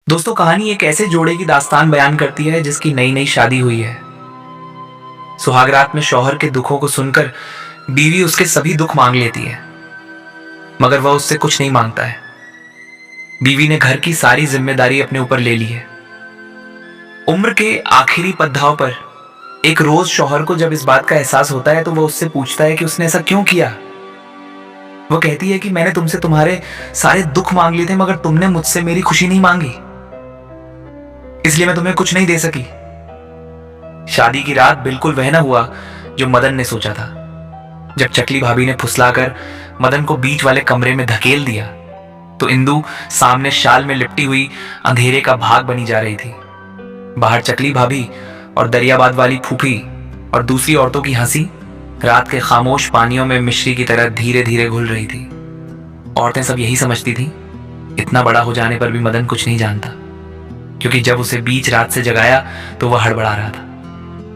दोस्तों, कहानी एक ऐसे जोड़े की दास्तान बयान करती है जिसकी नई नई शादी हुई है। सुहागरात में शौहर के दुखों को सुनकर बीवी उसके सभी दुख मांग लेती है, मगर वह उससे कुछ नहीं मांगता है। बीवी ने घर की सारी जिम्मेदारी अपने ऊपर ले ली है। उम्र के आखिरी पड़ाव पर एक रोज शौहर को जब इस बात का एहसास होता है तो वह उससे पूछता है कि उसने ऐसा क्यों किया। वह कहती है कि मैंने तुमसे तुम्हारे सारे दुख मांग लिए थे, मगर तुमने मुझसे मेरी खुशी नहीं मांगी, इसलिए मैं तुम्हें कुछ नहीं दे सकी। शादी की रात बिल्कुल वह न हुआ जो मदन ने सोचा था। जब चकली भाभी ने फुसलाकर मदन को बीच वाले कमरे में धकेल दिया तो इंदु सामने शाल में लिपटी हुई अंधेरे का भाग बनी जा रही थी। बाहर चकली भाभी और दरियाबाद वाली फूफी और दूसरी औरतों की हंसी रात के खामोश पानियों में मिश्री की तरह धीरे धीरे घुल रही थी। औरतें सब यही समझती थी, इतना बड़ा हो जाने पर भी मदन कुछ नहीं जानता, क्योंकि जब उसे बीच रात से जगाया तो वह हड़बड़ा रहा था।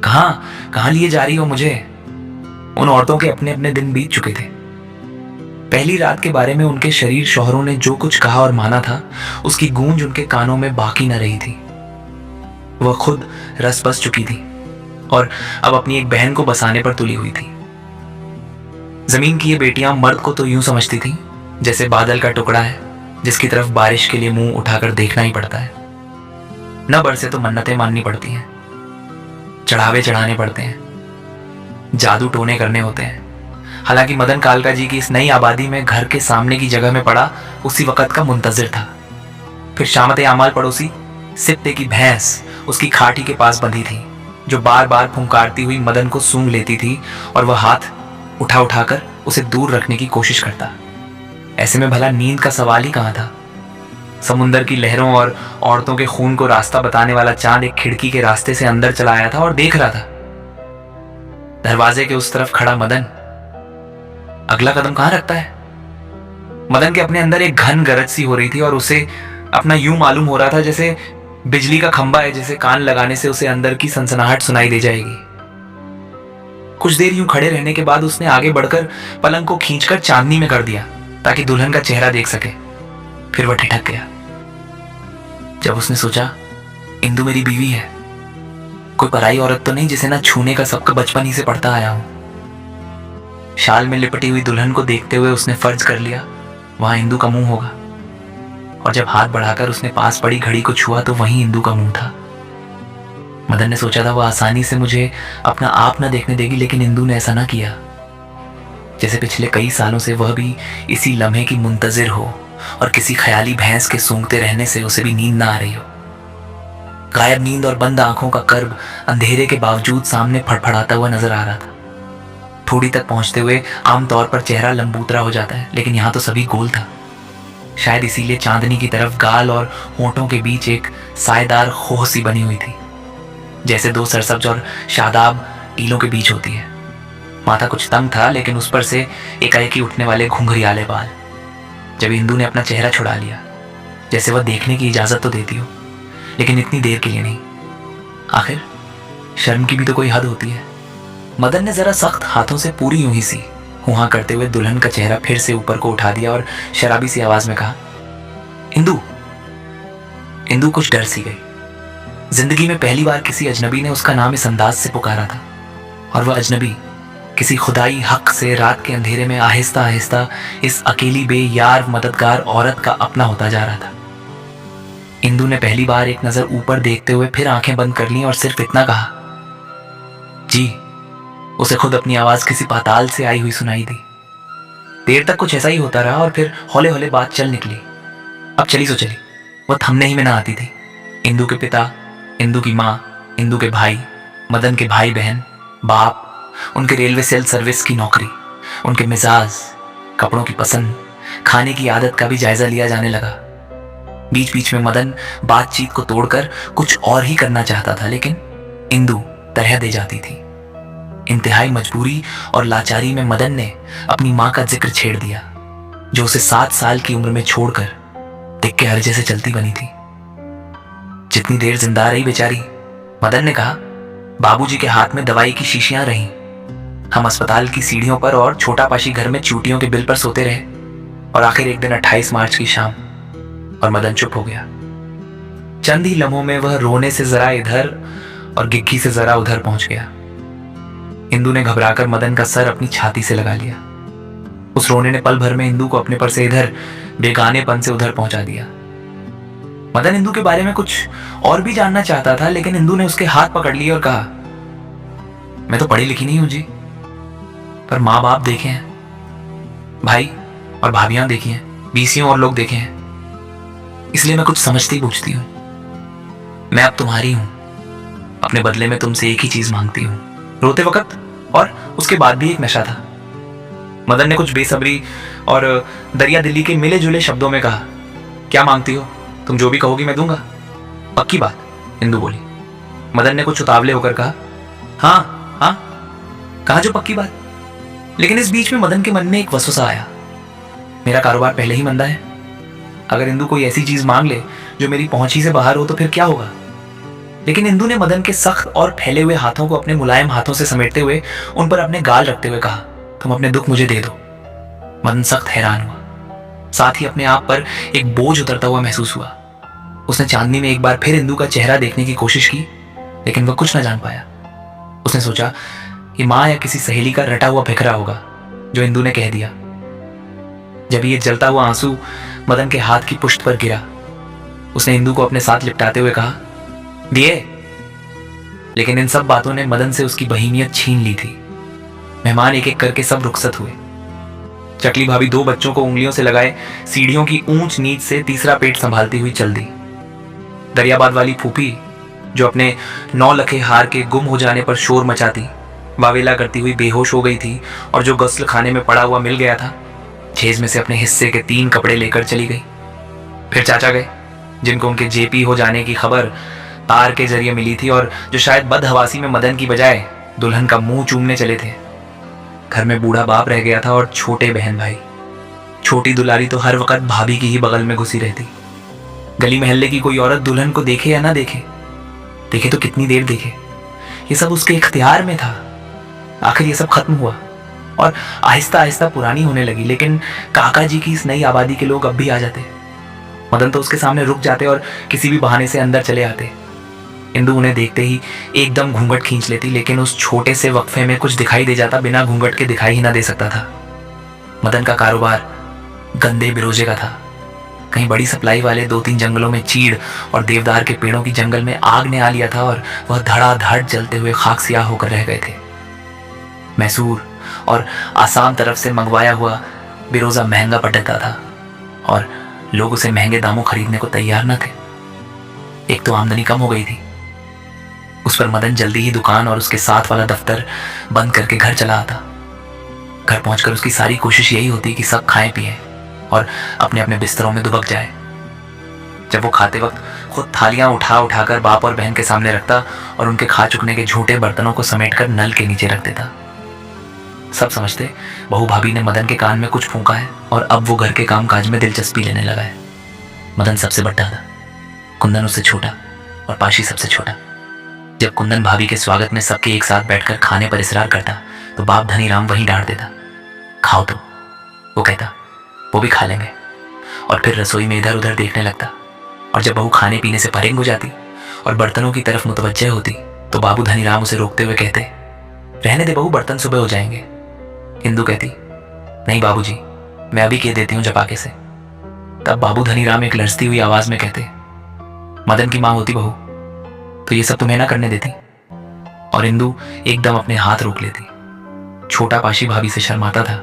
कहां कहां लिए जा रही हो मुझे? उन औरतों के अपने अपने दिन बीत चुके थे। पहली रात के बारे में उनके शरीर शौहरों ने जो कुछ कहा और माना था, उसकी गूंज उनके कानों में बाकी न रही थी। वह खुद रस बस चुकी थी और अब अपनी एक बहन को बसाने पर तुली हुई थी। जमीन की ये बेटियां मर्द को तो यूं समझती थी जैसे बादल का टुकड़ा है जिसकी तरफ बारिश के लिए मुंह उठाकर देखना ही पड़ता है। न बरसे तो मन्नतें माननी पड़ती हैं, चढ़ावे चढ़ाने पड़ते हैं, जादू टोने करने होते हैं। हालांकि मदन कालका जी की इस नई आबादी में घर के सामने की जगह में पड़ा उसी वक्त का मुंतजिर था। फिर शामते आमाल पड़ोसी सित्ते की भैंस उसकी खाटी के पास बंधी थी, जो बार बार फुंकारती हुई मदन को सूंघ लेती थी और वह हाथ उठा उठाकर उसे दूर रखने की कोशिश करता। ऐसे में भला नींद का सवाल ही कहां था। समुंदर की लहरों और औरतों के खून को रास्ता बताने वाला चांद एक खिड़की के रास्ते से अंदर चला आया था और देख रहा था। दरवाजे के उस तरफ खड़ा मदन अगला कदम कहां रखता है? मदन के अपने अंदर एक घन गरज सी हो रही थी और उसे अपना यूं मालूम हो रहा था जैसे बिजली का खंभा है जिसे कान लगाने से उसे अंदर की सनसनाहट सुनाई दे जाएगी। कुछ देर यूं खड़े रहने के बाद उसने आगे बढ़कर पलंग को खींचकर चांदनी में कर दिया ताकि दुल्हन का चेहरा देख सके। फिर वह ठिठक गया जब उसने सोचा, इंदु मेरी बीवी है, कोई पराई औरत तो नहीं जिसे ना छूने का सबका बचपन ही से पढ़ता आया हूं। शाल में लिपटी हुई दुल्हन को देखते हुए उसने फर्ज कर लिया वहां इंदु का मुंह होगा, और जब हाथ बढ़ाकर उसने पास पड़ी घड़ी को छुआ तो वहीं इंदु का मुंह था। मदन ने सोचा था वह आसानी से मुझे अपना आप न देखने देगी, लेकिन इंदु ने ऐसा ना किया। जैसे पिछले कई सालों से वह भी इसी लम्हे की मुंतजिर हो और किसी ख्याली भैंस के सूंघते रहने से उसे भी नींद ना आ रही हो। गायब नींद और बंद आंखों का कर्ब अंधेरे के बावजूद सामने फड़फड़ाता हुआ नजर आ रहा था। थोड़ी तक पहुंचते हुए आमतौर पर चेहरा लंबूतरा हो जाता है, लेकिन यहां तो सभी गोल था। शायद इसीलिए चांदनी की तरफ गाल और होंठों के बीच एक सायेदार खोह सी बनी हुई थी, जैसे दो सरसब्ज और शादाब टीलों के बीच होती है। माथा कुछ तंग था, लेकिन उस पर से एकाएकी उठने वाले घुंघरियाले बाल। जब इंदु ने अपना चेहरा छुड़ा लिया, जैसे वह देखने की इजाजत तो देती हो, लेकिन इतनी देर के लिए नहीं। आखिर शर्म की भी तो कोई हद होती है। मदन ने जरा सख्त हाथों से पूरी यूं ही सी हुआ करते हुए दुल्हन का चेहरा फिर से ऊपर को उठा दिया और शराबी सी आवाज में कहा, इंदु। इंदु कुछ डर सी गई। जिंदगी में पहली बार किसी अजनबी ने उसका नाम इस अंदाज से पुकारा था, और वह अजनबी किसी खुदाई हक से रात के अंधेरे में आहिस्ता आहिस्ता इस अकेली बेयार मददगार औरत का अपना होता जा रहा था। इंदु ने पहली बार एक नजर ऊपर देखते हुए फिर आंखें बंद कर लीं और सिर्फ इतना कहा, जी। उसे खुद अपनी आवाज किसी पाताल से आई हुई सुनाई दी। देर तक कुछ ऐसा ही होता रहा और फिर हौले हौले बात चल निकली। अब चली सो चली, वह थमने ही में ना आती थी। इंदु के पिता, इंदु की माँ, इंदु के भाई, मदन के भाई बहन, बाप, उनके रेलवे सेल सर्विस की नौकरी, उनके मिजाज, कपड़ों की पसंद, खाने की आदत का भी जायजा लिया जाने लगा। बीच बीच में मदन बातचीत को तोड़कर कुछ और ही करना चाहता था, लेकिन इंदु तरह दे जाती थी। इंतहाई मजबूरी और लाचारी में मदन ने अपनी माँ का जिक्र छेड़ दिया, जो उसे 7 साल की उम्र में छोड़कर दिक्के हर्जे से चलती बनी थी। जितनी देर जिंदा रही बेचारी, मदन ने कहा, बाबूजी के हाथ में दवाई की शीशियां रहीं। हम अस्पताल की सीढ़ियों पर और छोटा पाशी घर में चूटियों के बिल पर सोते रहे, और आखिर एक दिन 28 मार्च की शाम, और मदन चुप हो गया। चंद ही लम्हों में वह रोने से जरा इधर और गिग्घी से जरा उधर पहुंच गया। इंदु ने घबराकर मदन का सर अपनी छाती से लगा लिया। उस रोने ने पल भर में इंदु को अपने पर से इधर, बेगानेपन से उधर पहुंचा दिया। मदन इंदु के बारे में कुछ और भी जानना चाहता था, लेकिन इंदु ने उसके हाथ पकड़ लिए और कहा, मैं तो पढ़ी लिखी नहीं हूं जी, पर माँ बाप देखे हैं, भाई और भाभियां देखी हैं, बीसियों और लोग देखे हैं, इसलिए मैं कुछ समझती पूछती हूं। मैं अब तुम्हारी हूं, अपने बदले में तुमसे एक ही चीज मांगती हूं, रोते वक्त और उसके बाद भी एक नशा था। मदन ने कुछ बेसब्री और दरिया दिली के मिले जुले शब्दों में कहा, क्या मांगती हो? तुम जो भी कहोगी मैं दूंगा। पक्की बात? इंदु बोली। मदन ने कुछ उतावले होकर कहा, हाँ हाँ। कहा जो पक्की बात। लेकिन इस बीच में मदन के मन में एक वसवसा आया, मेरा कारोबार पहले ही मंदा है, अगर इंदु कोई ऐसी चीज मांग ले जो मेरी पहुंच ही से बाहर हो तो फिर क्या होगा? लेकिन इंदु ने मदन के सख्त और फैले हुए हाथों को अपने मुलायम हाथों से समेटते हुए उन पर अपने गाल रखते हुए कहा, तुम अपने दुख मुझे दे दो। मदन सख्त हैरान हुआ, साथ ही अपने आप पर एक बोझ उतरता हुआ महसूस हुआ। उसने चांदनी में एक बार फिर इंदु का चेहरा देखने की कोशिश की, लेकिन वह कुछ न जान पाया। उसने सोचा कि माँ या किसी सहेली का रटा हुआ बिखरा होगा जो इंदु ने कह दिया। जब ये जलता हुआ आंसू मदन के हाथ की पुष्ट पर गिरा, उसने इंदु को अपने साथ लिपटाते हुए कहा, दिए। लेकिन इन सब बातों ने मदन से उसकी बहीनियत छीन ली थी। मेहमान एक एक करके सब रुखसत हुए। चकली भाभी 2 बच्चों को उंगलियों से लगाए सीढ़ियों की ऊंच नीच से तीसरा पेट संभालती हुई चल दी। दरियाबाद वाली फूफी, जो अपने 9 लखे हार के गुम हो जाने पर शोर मचाती, वावेला करती हुई बेहोश हो गई थी और जो गस्ल खाने में पड़ा हुआ मिल गया था, छेज में से अपने हिस्से के 3 कपड़े लेकर चली गई। फिर चाचा गए, जिनको उनके जेपी हो जाने की खबर तार के जरिए मिली थी और जो शायद बदहवासी में मदन की बजाय दुल्हन का मुंह चूमने चले थे। घर में बूढ़ा बाप रह गया था और छोटे बहन भाई। छोटी दुलारी तो हर वक्त भाभी की ही बगल में घुसी रहती। गली मोहल्ले की कोई औरत दुल्हन को देखे या ना देखे, देखे तो कितनी देर देखे, ये सब उसके इख्तियार में था। आखिर ये सब खत्म हुआ और आहिस्ता आहिस्ता पुरानी होने लगी। लेकिन काका जी की इस नई आबादी के लोग अब भी आ जाते। मदन तो उसके सामने रुक जाते और किसी भी बहाने से अंदर चले आते। इंदु उन्हें देखते ही एकदम घूंघट खींच लेती, लेकिन उस छोटे से वक्फे में कुछ दिखाई दे जाता, बिना घूंघट के दिखाई ही ना दे सकता था। मदन का कारोबार गंदे बिरोजे का था। कहीं बड़ी सप्लाई वाले 2-3 जंगलों में चीड़ और देवदार के पेड़ों की जंगल में आग ने आ लिया था और वह धड़ाधड़ जलते हुए खाक सियाह होकर रह गए थे। मैसूर और आसाम तरफ से मंगवाया हुआ बिरोजा महंगा पड़ता था और लोग उसे महंगे दामों खरीदने को तैयार न थे। एक तो आमदनी कम हो गई थी, उस पर मदन जल्दी ही दुकान और उसके साथ वाला दफ्तर बंद करके घर चला आता। घर पहुंचकर उसकी सारी कोशिश यही होती कि सब खाएं पिएं और अपने अपने बिस्तरों में दुबक जाए। जब वो खाते वक्त खुद थालियां उठा उठाकर बाप और बहन के सामने रखता और उनके खा चुकने के झूठे बर्तनों को समेटकर नल के नीचे रख देता। सब समझते बहू भाभी ने मदन के कान में कुछ फूंका है और अब वो घर के काम काज में दिलचस्पी लेने लगा है। मदन सबसे बड़ा था, कुंदन उससे छोटा और पाशी सबसे छोटा। जब कुंदन भाभी के स्वागत में सबके एक साथ बैठकर खाने पर इसरार करता तो बाप धनीराम वहीं डांट देता, खाओ तो। वो कहता, वो भी खा लेंगे, और फिर रसोई में इधर उधर देखने लगता। और जब बहू खाने पीने से परेंग हो जाती और बर्तनों की तरफ मुतवज्जह होती तो बाबू धनीराम उसे रोकते हुए कहते, रहने दे बहू, बर्तन सुबह हो जाएंगे। इंदु कहती, नहीं बाबूजी, मैं अभी कह देती हूँ जपाके से। तब बाबू धनीराम एक लरजती हुई आवाज में कहते, मदन की माँ होती बहू तो ये सब तुम्हें ना करने देती। और इंदु एकदम अपने हाथ रोक लेती। छोटा पाशी भाभी से शर्माता था,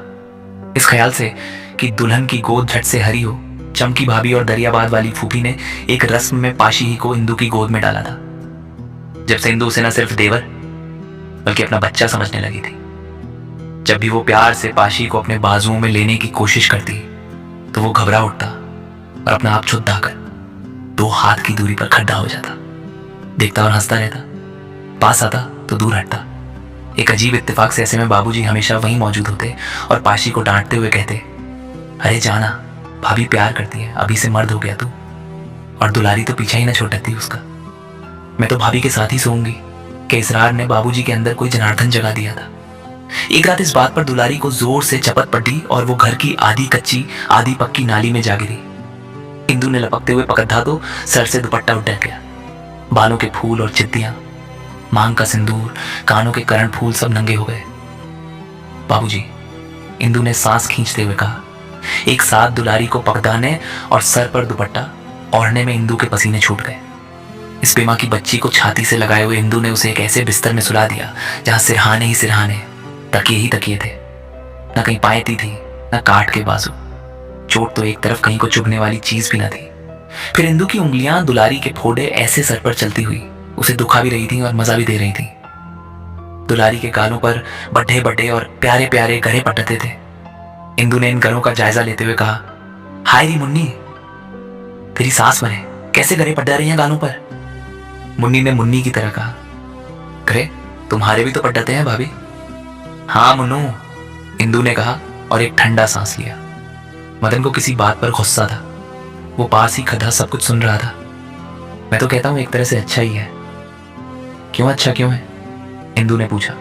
इस ख्याल से कि दुल्हन की गोद झट से हरी हो। चमकी भाभी और दरियाबाद वाली फूफी ने एक रस्म में पाशी ही को इंदु की गोद में डाला था। जब से इंदु उसे न सिर्फ देवर बल्कि अपना बच्चा समझने लगी थी। जब भी वो प्यार से पाशी को अपने बाजुओं में लेने की कोशिश करती तो वो घबरा उठता और अपना आप छुद्दाकर 2 हाथ की दूरी पर खड्डा हो जाता। देखता और हंसता रहता, पास आता तो दूर हटता। एक अजीब इत्तेफाक से ऐसे में बाबूजी हमेशा वहीं मौजूद होते और पाशी को डांटते हुए कहते, अरे जाना, भाभी प्यार करती है, अभी से मर्द हो गया तू। और दुलारी तो पीछा ही न छोड़ती उसका। मैं तो भाभी के साथ ही सोऊंगी कि इसरार ने बाबूजी के अंदर कोई जनार्दन जगा दिया था। एक रात इस बात पर दुलारी को जोर से चपत पड़ी और वो घर की आधी कच्ची आधी पक्की नाली में जा गिरी। इंदु ने लपकते हुए पकड़ा तो सर से दुपट्टा उठ गया। बालों के फूल और चित्तियां, मांग का सिंदूर, कानों के करण फूल सब नंगे हो गए। बाबूजी, इंदु ने सांस खींचते हुए कहा। एक साथ दुलारी को पकड़ाने और सर पर दुपट्टा ओढ़ने में इंदु के पसीने छूट गए। इस बेमां की बच्ची को छाती से लगाए हुए इंदु ने उसे एक ऐसे बिस्तर में सुला दिया जहां सिरहाने ही सिरहाने, तकिए ही तकिए थे। न कहीं पायती थी, न काठ के बाजू। चोट तो एक तरफ कहीं को चुभने वाली चीज भी न थी। फिर इंदु की उंगलियां दुलारी के फोड़े ऐसे सर पर चलती हुई उसे दुखा भी रही थी और मजा भी दे रही थी। दुलारी के गालों पर बड्ढे बड्ढे और प्यारे प्यारे गरे पटते थे। इंदु ने इन गरों का जायजा लेते हुए कहा, हाय री मुन्नी, तेरी सास मरे, कैसे गरे पड्डा रही हैं गालों पर? मुन्नी ने मुन्नी की तरह कहा, गरे तुम्हारे भी तो पड्डाते हैं भाभी। हाँ मुन्नू, इंदु ने कहा और एक ठंडा सांस लिया। मदन को किसी बात पर गुस्सा था। वो पास ही खड़ा सब कुछ सुन रहा था। मैं तो कहता हूं एक तरह से अच्छा ही है। क्यों अच्छा क्यों है? इंदु ने पूछा।